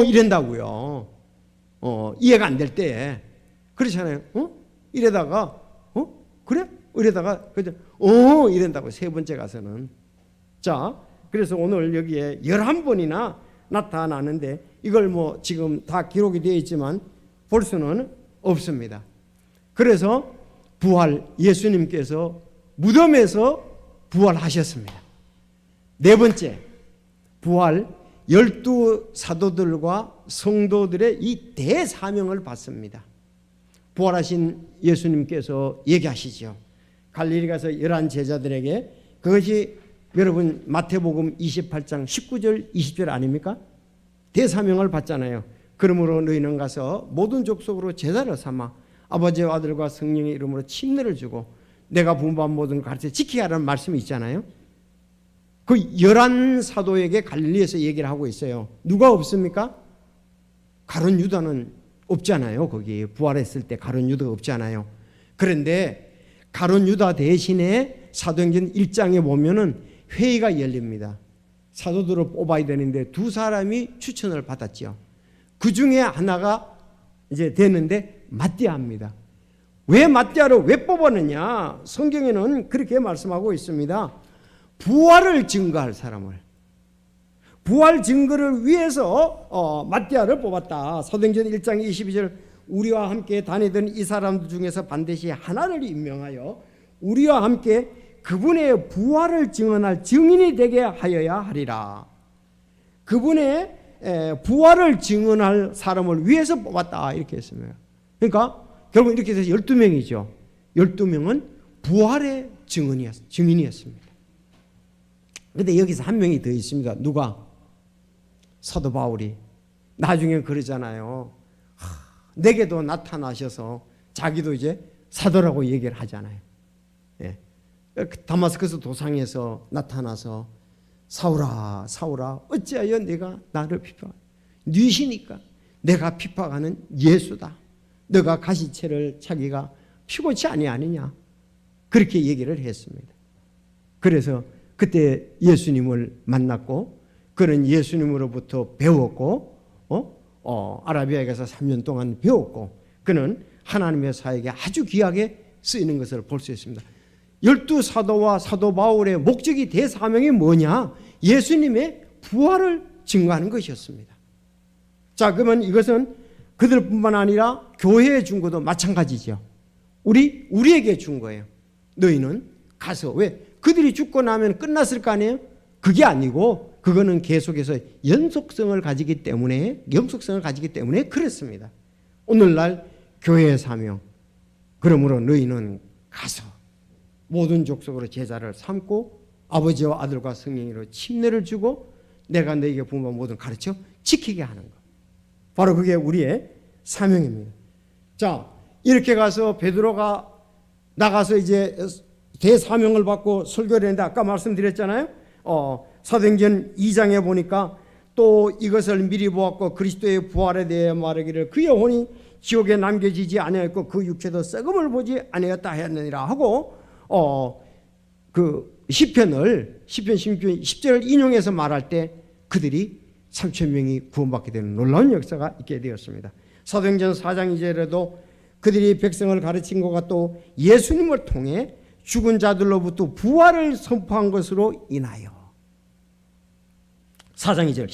A: 이런다고요. 이해가 안 될 때 그렇잖아요. 이래다가 그래? 이래다가 이런다고 3번째 가서는. 자, 그래서 오늘 여기에 11번이나 나타나는데 이걸 뭐 지금 다 기록이 되어 있지만 볼 수는 없습니다. 그래서 부활, 예수님께서 무덤에서 부활하셨습니다. 4번째, 부활 12 사도들과 성도들의 이 대사명을 받습니다. 부활하신 예수님께서 얘기하시죠. 갈릴리 가서 11 제자들에게 그것이 여러분 마태복음 28장 19절 20절 아닙니까? 대사명을 받잖아요. 그러므로 너희는 가서 모든 족속으로 제자를 삼아 아버지와 아들과 성령의 이름으로 침례를 주고 내가 분부한 모든 걸 가르쳐 지키게 하라는 말씀이 있잖아요. 그 11사도에게 갈릴리에서 얘기를 하고 있어요. 누가 없습니까? 가룟 유다는 없잖아요. 거기 부활했을 때 가룟 유다가 없잖아요. 그런데 가룟 유다 대신에 사도행전 1장에 보면은 회의가 열립니다. 사도들을 뽑아야 되는데 두 사람이 추천을 받았죠. 그 중에 하나가 이제 됐는데 마띠아입니다. 왜 마띠아를 왜 뽑았느냐? 성경에는 그렇게 말씀하고 있습니다. 부활을 증거할 사람을, 부활 증거를 위해서 마띠아를 뽑았다. 사도행전 1장 22절 우리와 함께 다니던 이 사람들 중에서 반드시 하나를 임명하여 우리와 함께 그분의 부활을 증언할 증인이 되게 하여야 하리라. 그분의 부활을 증언할 사람을 위해서 뽑았다 이렇게 했습니다. 그러니까 결국 이렇게 해서 12명이죠. 12명은 부활의 증인이었습니다. 그런데 여기서 한 명이 더 있습니다. 누가? 사도 바울이. 나중에 그러잖아요. 내게도 나타나셔서 자기도 이제 사도라고 얘기를 하잖아요. 예. 다마스커스 도상에서 나타나서 사울아 사울아 어찌하여 내가 나를 비판하냐. 뉘시니까 내가 비판하는 예수다. 너가 가시채를 자기가 피고치 아니하느냐. 그렇게 얘기를 했습니다. 그래서 그때 예수님을 만났고 그는 예수님으로부터 배웠고 아라비아에 가서 3년 동안 배웠고 그는 하나님의 사역에 아주 귀하게 쓰이는 것을 볼 수 있습니다. 12사도와 사도 바울의 목적이 대사명이 뭐냐? 예수님의 부활을 증거하는 것이었습니다. 자, 그러면 이것은 그들뿐만 아니라 교회에 준 것도 마찬가지죠. 우리에게 준 거예요. 너희는 가서. 왜? 그들이 죽고 나면 끝났을 거 아니에요? 그게 아니고 그거는 계속해서 영속성을 가지기 때문에 그렇습니다. 오늘날 교회의 사명. 그러므로 너희는 가서 모든 족속으로 제자를 삼고 아버지와 아들과 성령으로 침례를 주고 내가 너희에게 부모한 모든 가르쳐 지키게 하는 것. 바로 그게 우리의 사명입니다. 자, 이렇게 가서 베드로가 나가서 이제 대사명을 받고 설교를 했는데 아까 말씀드렸잖아요. 사도행전 2장에 보니까 또 이것을 미리 보았고 그리스도의 부활에 대해 말하기를 그의 혼이 지옥에 남겨지지 아니하였고 그 육체도 썩음을 보지 아니하였다 하였느니라 하고 그 시편 10절 인용해서 말할 때 그들이 3,000명이 구원받게 되는 놀라운 역사가 있게 되었습니다. 사도행전 4장 2절에도 그들이 백성을 가르친 것과 또 예수님을 통해 죽은 자들로부터 부활을 선포한 것으로 인하여 4장 2절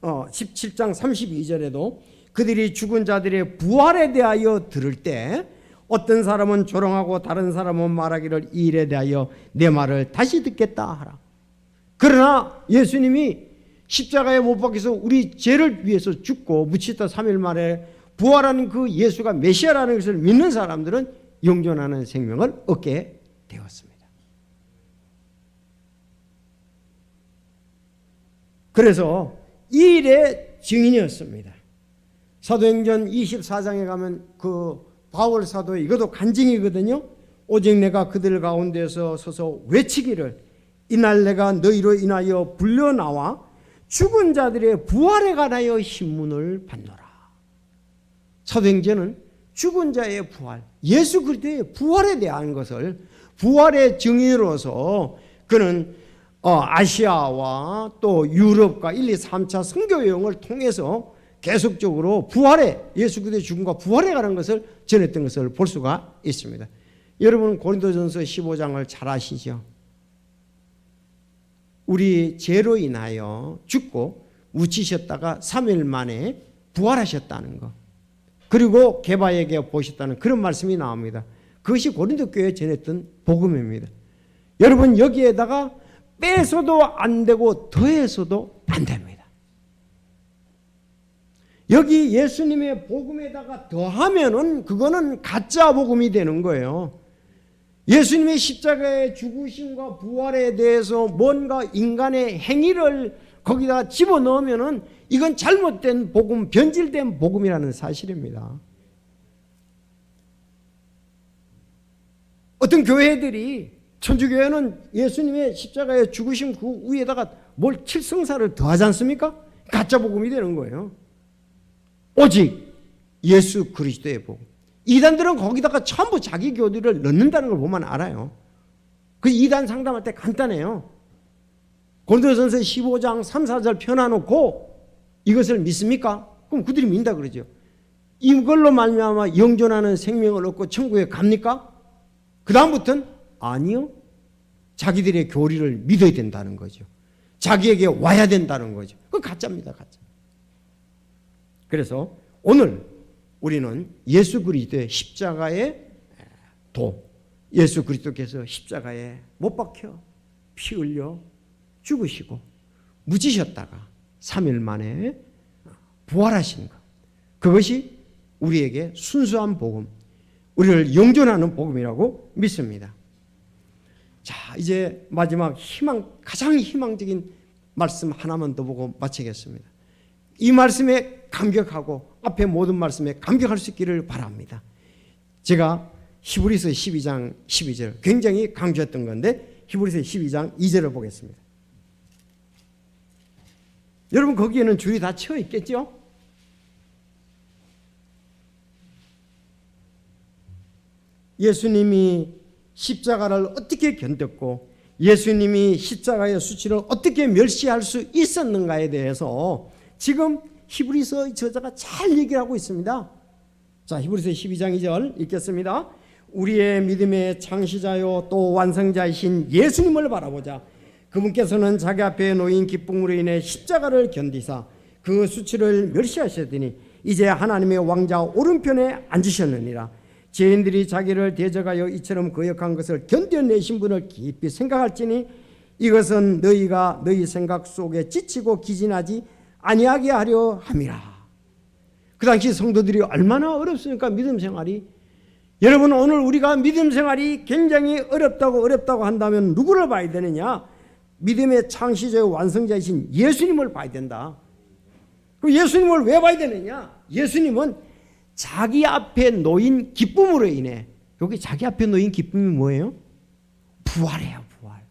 A: 17장 32절에도 그들이 죽은 자들의 부활에 대하여 들을 때 어떤 사람은 조롱하고 다른 사람은 말하기를 이 일에 대하여 내 말을 다시 듣겠다 하라. 그러나 예수님이 십자가에 못 박혀서 우리 죄를 위해서 죽고 묻히다 3일 만에 부활하는 그 예수가 메시아라는 것을 믿는 사람들은 영존하는 생명을 얻게 되었습니다. 그래서 이 일의 증인이었습니다. 사도행전 24장에 가면 그 바울 사도의 이것도 간증이거든요. 오직 내가 그들 가운데서 서서 외치기를 이날 내가 너희로 인하여 불려나와 죽은 자들의 부활에 관하여 신문을 받노라. 사도행전은 죽은 자의 부활, 예수 그리스도의 부활에 대한 것을 부활의 증인으로서 그는 아시아와 또 유럽과 1, 2, 3차 선교 여행을 통해서 계속적으로 부활에 예수 그리스도의 죽음과 부활에 관한 것을 전했던 것을 볼 수가 있습니다. 여러분 고린도전서 15장을 잘 아시죠? 우리 죄로 인하여 죽고 묻히셨다가 3일 만에 부활하셨다는 것. 그리고 게바에게 보셨다는 그런 말씀이 나옵니다. 그것이 고린도 교회에 전했던 복음입니다. 여러분 여기에다가 빼서도 안 되고 더해서도 안 됩니다. 여기 예수님의 복음에다가 더하면은 그거는 가짜 복음이 되는 거예요. 예수님의 십자가의 죽으심과 부활에 대해서 뭔가 인간의 행위를 거기다 집어넣으면은 이건 잘못된 복음, 변질된 복음이라는 사실입니다. 어떤 교회들이 천주교회는 예수님의 십자가에 죽으신 그 위에다가 뭘 칠성사를 더하지 않습니까? 가짜 복음이 되는 거예요. 오직 예수 그리스도의 복음. 이단들은 거기다가 전부 자기 교리를 넣는다는 걸 보면 알아요. 그 이단 상담할 때 간단해요. 고린도전서 15장 3, 4절 펴놔놓고 이것을 믿습니까? 그럼 그들이 믿는다 그러죠. 이걸로 말미암아 영존하는 생명을 얻고 천국에 갑니까? 그 다음부터는 아니요. 자기들의 교리를 믿어야 된다는 거죠. 자기에게 와야 된다는 거죠. 그거 가짜입니다. 가짜. 그래서 오늘 우리는 예수 그리스도의 십자가의 도, 예수 그리스도께서 십자가에 못 박혀 피 흘려 죽으시고 묻히셨다가 3일 만에 부활하신 것, 그것이 우리에게 순수한 복음, 우리를 영존하는 복음이라고 믿습니다. 자, 이제 마지막 가장 희망적인 말씀 하나만 더 보고 마치겠습니다. 이 말씀에 감격하고 앞에 모든 말씀에 감격할 수 있기를 바랍니다. 제가 히브리서 12장 12절 굉장히 강조했던 건데 히브리서 12장 2절을 보겠습니다. 여러분 거기에는 줄이 다 치어 있겠죠? 예수님이 십자가를 어떻게 견뎠고 예수님이 십자가의 수치를 어떻게 멸시할 수 있었는가에 대해서 지금 히브리서 저자가 잘 얘기를 하고 있습니다. 자, 히브리서 12장 2절 읽겠습니다. 우리의 믿음의 창시자요 또 완성자이신 예수님을 바라보자. 그분께서는 자기 앞에 놓인 기쁨으로 인해 십자가를 견디사 그 수치를 멸시하셨더니 이제 하나님의 왕자 오른편에 앉으셨느니라. 죄인들이 자기를 대적하여 이처럼 거역한 것을 견뎌내신 분을 깊이 생각할지니 이것은 너희가 너희 생각 속에 지치고 기진하지 아니하게 하려 함이라. 그 당시 성도들이 얼마나 어렵습니까? 믿음 생활이. 여러분 오늘 우리가 믿음 생활이 굉장히 어렵다고 한다면 누구를 봐야 되느냐? 믿음의 창시자요 완성자이신 예수님을 봐야 된다. 그 예수님을 왜 봐야 되느냐? 예수님은 자기 앞에 놓인 기쁨으로 인해, 여기 자기 앞에 놓인 기쁨이 뭐예요? 부활이에요. 부활.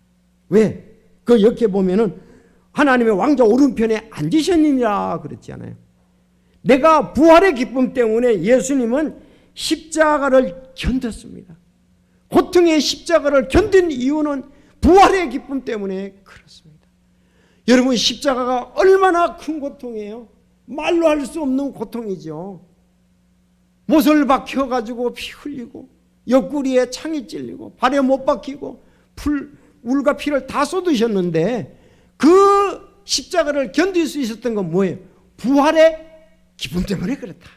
A: 왜? 그 옆에 보면은 하나님의 왕자 오른편에 앉으셨느니라 그랬잖아요. 내가 부활의 기쁨 때문에 예수님은 십자가를 견뎠습니다. 고통의 십자가를 견딘 이유는 부활의 기쁨 때문에 그렇습니다. 여러분 십자가가 얼마나 큰 고통이에요. 말로 할 수 없는 고통이죠. 못을 박혀가지고 피 흘리고 옆구리에 창이 찔리고 발에 못 박히고 물과 피를 다 쏟으셨는데 그 십자가를 견딜 수 있었던 건 뭐예요? 부활의 기쁨 때문에 그렇다.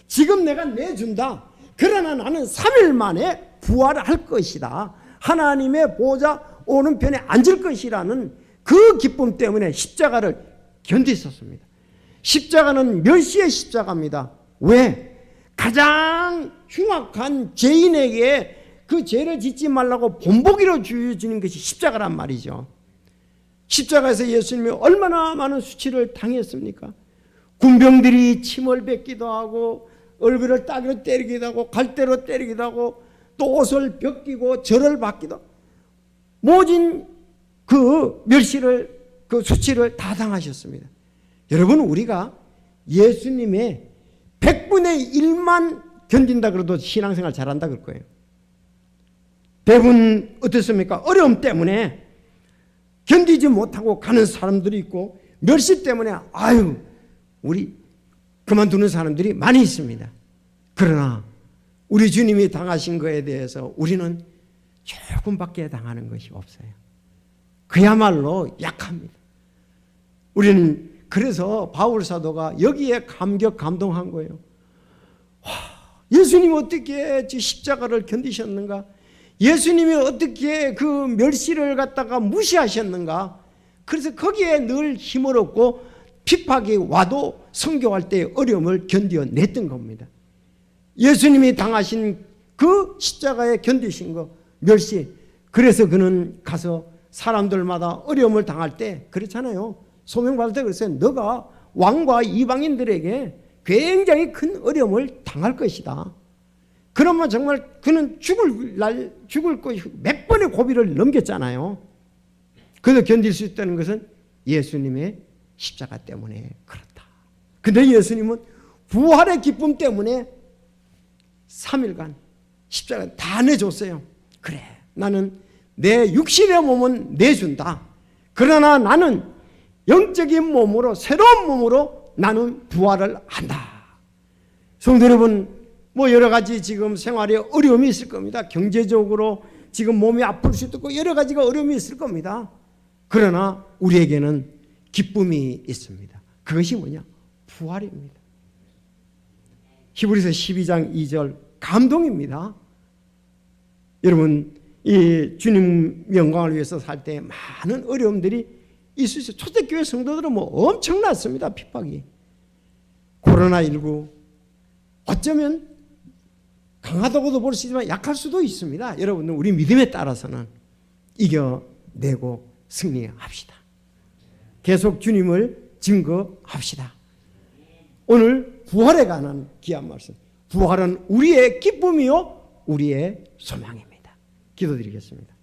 A: 지금 내가 내준다. 그러나 나는 3일 만에 부활할 것이다. 하나님의 보좌 오른편에 앉을 것이라는 그 기쁨 때문에 십자가를 견디었습니다. 십자가는 멸시의 십자가입니다. 왜? 가장 흉악한 죄인에게 그 죄를 짓지 말라고 본보기로 주어지는 것이 십자가란 말이죠. 십자가에서 예수님이 얼마나 많은 수치를 당했습니까? 군병들이 침을 뱉기도 하고 얼굴을 따기로 때리기도 하고 갈대로 때리기도 하고 또 옷을 벗기고 절을 받기도 하고 모진 그 멸시를 그 수치를 다 당하셨습니다. 여러분 우리가 예수님의 100분의 1만 견딘다 그래도 신앙생활 잘한다 그럴 거예요. 대부분 어떻습니까? 어려움 때문에 견디지 못하고 가는 사람들이 있고 멸시 때문에 우리 그만두는 사람들이 많이 있습니다. 그러나 우리 주님이 당하신 것에 대해서 우리는 조금밖에 당하는 것이 없어요. 그야말로 약합니다. 우리는 그래서 바울 사도가 여기에 감동한 거예요. 예수님이 어떻게 십자가를 견디셨는가? 예수님이 어떻게 그 멸시를 갖다가 무시하셨는가? 그래서 거기에 늘 힘을 얻고 핍박이 와도 선교할 때 어려움을 견뎌냈던 겁니다. 예수님이 당하신 그 십자가에 견디신 거 멸시. 그래서 그는 가서 사람들마다 어려움을 당할 때 그렇잖아요. 소명받을 때 그랬어요. 너가 왕과 이방인들에게 굉장히 큰 어려움을 당할 것이다. 그러면 정말 그는 죽을 거 몇 번의 고비를 넘겼잖아요. 그래도 견딜 수 있다는 것은 예수님의 십자가 때문에 그렇다. 근데 예수님은 부활의 기쁨 때문에 3일간 십자가 다 내줬어요. 그래, 나는 내 육신의 몸은 내준다. 그러나 나는 영적인 몸으로, 새로운 몸으로 나는 부활을 한다. 성도 여러분, 뭐 여러 가지 지금 생활에 어려움이 있을 겁니다. 경제적으로 지금 몸이 아플 수도 있고 여러 가지가 어려움이 있을 겁니다. 그러나 우리에게는 기쁨이 있습니다. 그것이 뭐냐? 부활입니다. 히브리서 12장 2절 감동입니다. 여러분, 이 주님 영광을 위해서 살 때 많은 어려움들이 있을 수 있어요. 초대교회 성도들은 뭐 엄청났습니다. 핍박이. 코로나19 어쩌면 강하다고도 볼 수 있지만 약할 수도 있습니다. 여러분들 우리 믿음에 따라서는 이겨내고 승리합시다. 계속 주님을 증거합시다. 오늘 부활에 관한 귀한 말씀. 부활은 우리의 기쁨이요 우리의 소망입니다. 기도드리겠습니다.